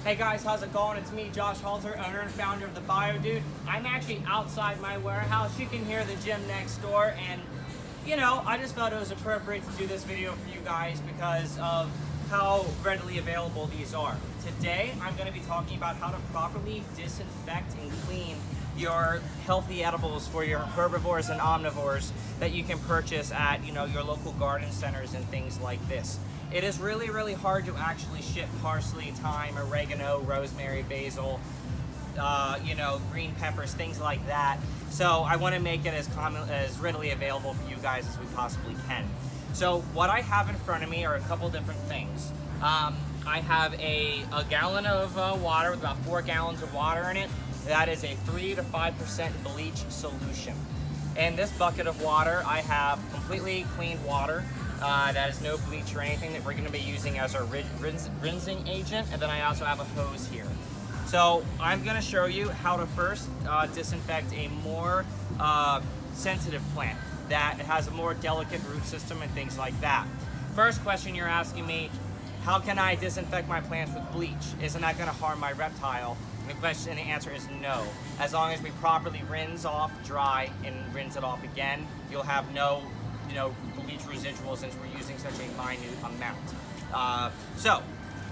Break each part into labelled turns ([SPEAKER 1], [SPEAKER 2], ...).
[SPEAKER 1] Hey guys, how's it going? It's me, Josh Halter, owner and founder of the Bio Dude. I'm actually outside my warehouse. You can hear the gym next door, and you know, I just felt it was appropriate to do this video for you guys because of how readily available these are. Today, I'm going to be talking about how to properly disinfect and clean your healthy edibles for your herbivores and omnivores that you can purchase at, your local garden centers and things like this. It is really, really hard to actually ship parsley, thyme, oregano, rosemary, basil, green peppers, things like that. So I want to make it as readily available for you guys as we possibly can. So what I have in front of me are a couple different things. I have a gallon of water with about 4 gallons of water in it. That is a 3 to 5% bleach solution. In this bucket of water, I have completely cleaned water. That is no bleach or anything that we're going to be using as our rinsing agent. And then I also have a hose here. So I'm going to show you how to first disinfect a more sensitive plant that has a more delicate root system and things like that. First question you're asking me, how can I disinfect my plants with bleach? Isn't that going to harm my reptile? And the answer is no. As long as we properly rinse off, dry, and rinse it off again, you'll have no bleach residuals since we're using such a minute amount. So,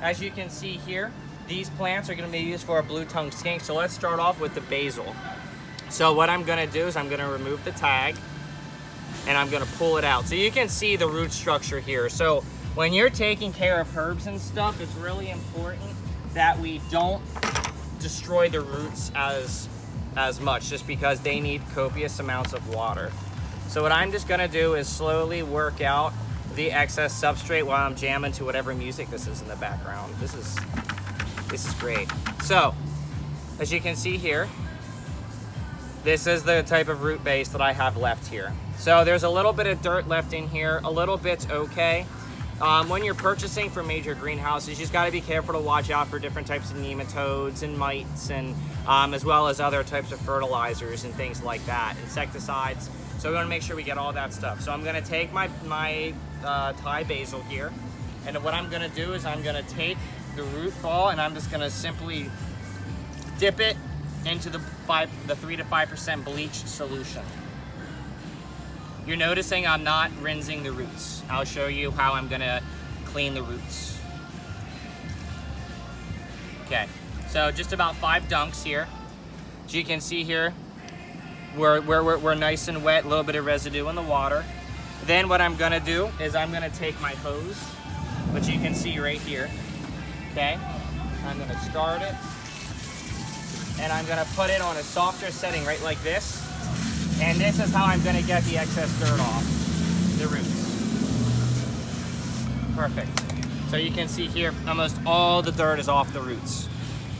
[SPEAKER 1] as you can see here, these plants are going to be used for a blue tongue skink. So let's start off with the basil. So what I'm going to do is I'm going to remove the tag and I'm going to pull it out. So you can see the root structure here. So when you're taking care of herbs and stuff, it's really important that we don't destroy the roots as much, just because they need copious amounts of water. So what I'm just gonna do is slowly work out the excess substrate while I'm jamming to whatever music this is in the background. This is great. So, as you can see here, this is the type of root base that I have left here. So there's a little bit of dirt left in here, a little bit's okay. When you're purchasing from major greenhouses, you just gotta be careful to watch out for different types of nematodes and mites, and as well as other types of fertilizers and things like that, insecticides. So we want to make sure we get all that stuff. So I'm going to take my Thai basil here, and what I'm going to do is I'm going to take the root ball and I'm just going to simply dip it into the 3 to 5% bleach solution. You're noticing I'm not rinsing the roots. I'll show you how I'm going to clean the roots. Okay, so just about 5 dunks here. As you can see here, we're nice and wet, a little bit of residue in the water. Then what I'm gonna do is I'm gonna take my hose, which you can see right here, okay? I'm gonna start it, and I'm gonna put it on a softer setting right like this. And this is how I'm gonna get the excess dirt off the roots. Perfect. So you can see here, almost all the dirt is off the roots.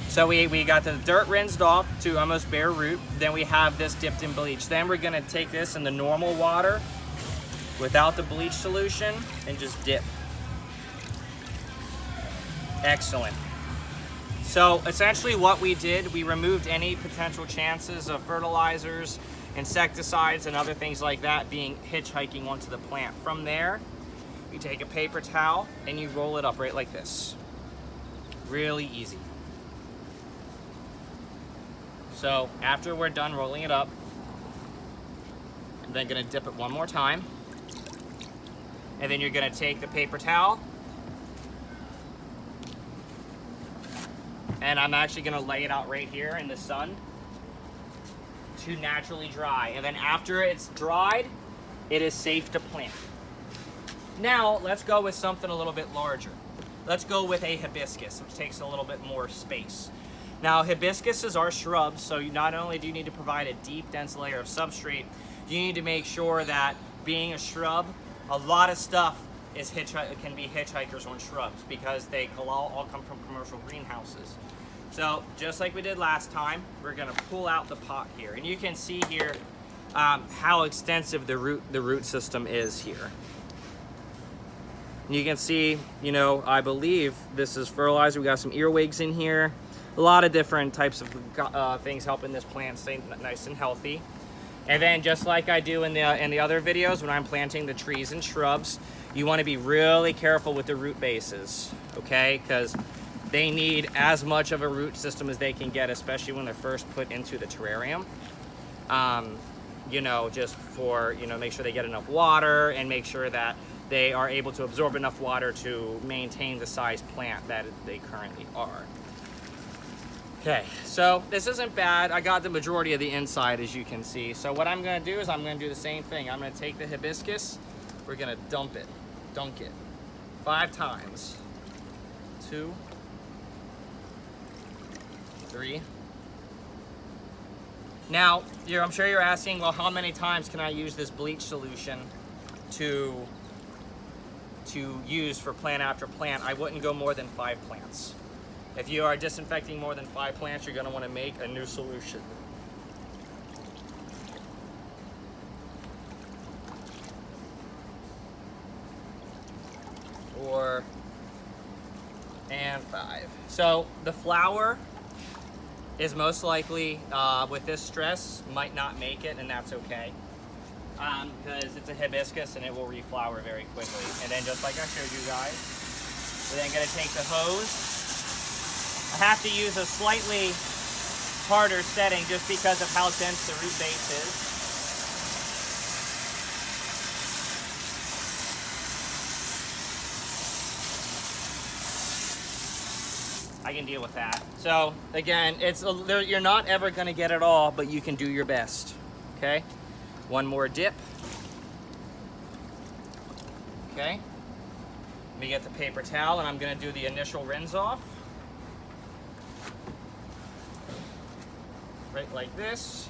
[SPEAKER 1] So we got the dirt rinsed off to almost bare root. Then we have this dipped in bleach. Then we're gonna take this in the normal water without the bleach solution and just dip. Excellent. So essentially what we did, we removed any potential chances of fertilizers, insecticides, and other things like that being hitchhiking onto the plant. From there, you take a paper towel and you roll it up right like this. Really easy. So after we're done rolling it up, I'm then gonna dip it one more time. And then you're gonna take the paper towel, and I'm actually gonna lay it out right here in the sun to naturally dry. And then after it's dried, it is safe to plant. Now, let's go with something a little bit larger. Let's go with a hibiscus, which takes a little bit more space. Now, hibiscuses are shrubs, so not only do you need to provide a deep, dense layer of substrate, you need to make sure that being a shrub, a lot of stuff can be hitchhikers on shrubs because they all come from commercial greenhouses. So, just like we did last time, we're gonna pull out the pot here. And you can see here how extensive the root system is here. You can see, I believe this is fertilizer. We got some earwigs in here. A lot of different types of things helping this plant stay nice and healthy. And then just like I do in the other videos when I'm planting the trees and shrubs, you want to be really careful with the root bases, okay? Because they need as much of a root system as they can get, especially when they're first put into the terrarium. You know, just for, you know, make sure they get enough water and make sure that they are able to absorb enough water to maintain the size plant that they currently are. Okay, so this isn't bad. I got the majority of the inside, as you can see. So what I'm gonna do is I'm gonna do the same thing. I'm gonna take the hibiscus, we're gonna dunk it 5 times. 2, 3. Now, I'm sure you're asking, well, how many times can I use this bleach solution to use for plant after plant? I wouldn't go more than 5 plants. If you are disinfecting more than 5 plants, you're going to want to make a new solution. And 5. So the flower is most likely, with this stress, might not make it, and that's okay. Because it's a hibiscus and it will reflower very quickly. And then just like I showed you guys, we're then going to take the hose. I have to use a slightly harder setting just because of how dense the root base is. I can deal with that. So again, you're not ever going to get it all, but you can do your best. Okay, one more dip. Okay, let me get the paper towel and I'm going to do the initial rinse off. Right like this.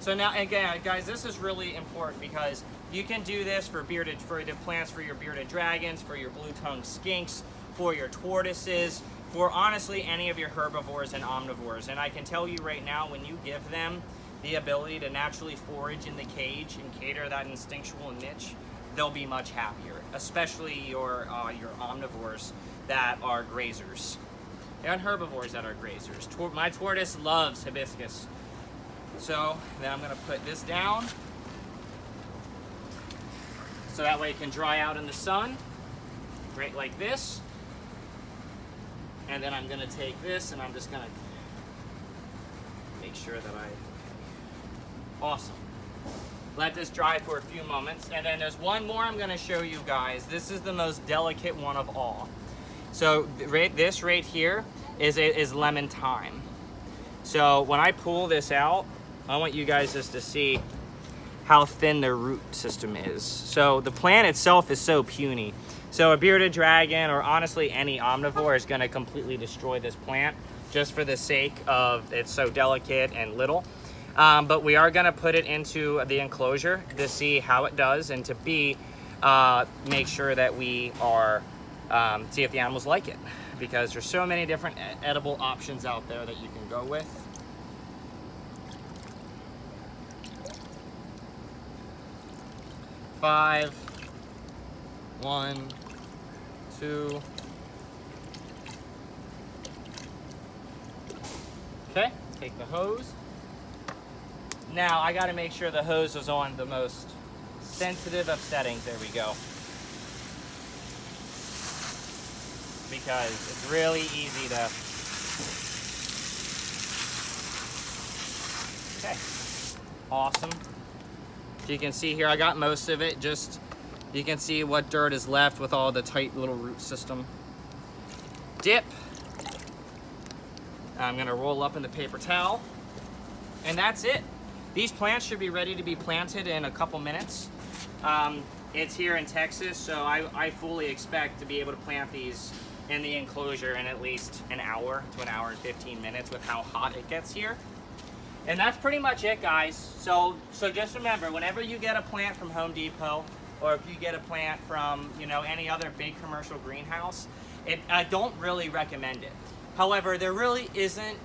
[SPEAKER 1] So now again, guys, this is really important because you can do this for the plants for your bearded dragons, for your blue tongue skinks, for your tortoises, for honestly any of your herbivores and omnivores. And I can tell you right now, when you give them the ability to naturally forage in the cage and cater that instinctual niche, they'll be much happier, especially your omnivores that are grazers and herbivores that are grazers. My tortoise loves hibiscus. So then I'm gonna put this down so that way it can dry out in the sun, right like this. And then I'm gonna take this and I'm just gonna make sure that awesome. Let this dry for a few moments. And then there's one more I'm gonna show you guys. This is the most delicate one of all. So this right here is lemon thyme. So when I pull this out, I want you guys just to see how thin the root system is. So the plant itself is so puny. So a bearded dragon, or honestly any omnivore, is gonna completely destroy this plant just for the sake of it's so delicate and little. But we are gonna put it into the enclosure to see how it does and to make sure that we are, see if the animals like it. Because there's so many different edible options out there that you can go with. Five. 1, 2. Okay, take the hose. Now I gotta make sure the hose is on the most sensitive of settings. There we go. Because it's really easy to... Okay, awesome. So you can see here, I got most of it. Just, you can see what dirt is left with all the tight little root system. Dip. I'm gonna roll up in the paper towel. And that's it. These plants should be ready to be planted in a couple minutes. It's here in Texas, so I fully expect to be able to plant these in the enclosure in at least an hour to an hour and 15 minutes with how hot it gets here. And that's pretty much it, guys. So just remember, whenever you get a plant from Home Depot, or if you get a plant from, you know, any other big commercial greenhouse, I don't really recommend it. However, there really isn't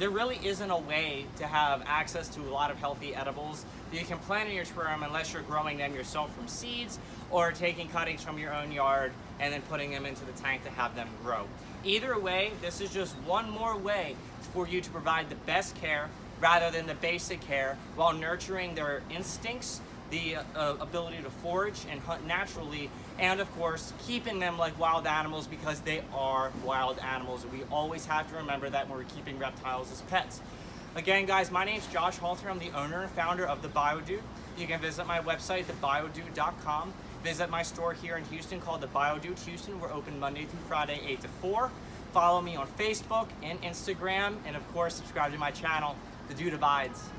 [SPEAKER 1] a way to have access to a lot of healthy edibles that you can plant in your terrarium unless you're growing them yourself from seeds or taking cuttings from your own yard and then putting them into the tank to have them grow. Either way, this is just one more way for you to provide the best care rather than the basic care while nurturing their instincts, the ability to forage and hunt naturally, and of course, keeping them like wild animals because they are wild animals. We always have to remember that when we're keeping reptiles as pets. Again, guys, my name's Josh Halter. I'm the owner and founder of The Biodude. You can visit my website, thebiodude.com. Visit my store here in Houston called The Biodude Houston. We're open Monday through Friday, 8 to 4. Follow me on Facebook and Instagram, and of course, subscribe to my channel. The Dude Abides.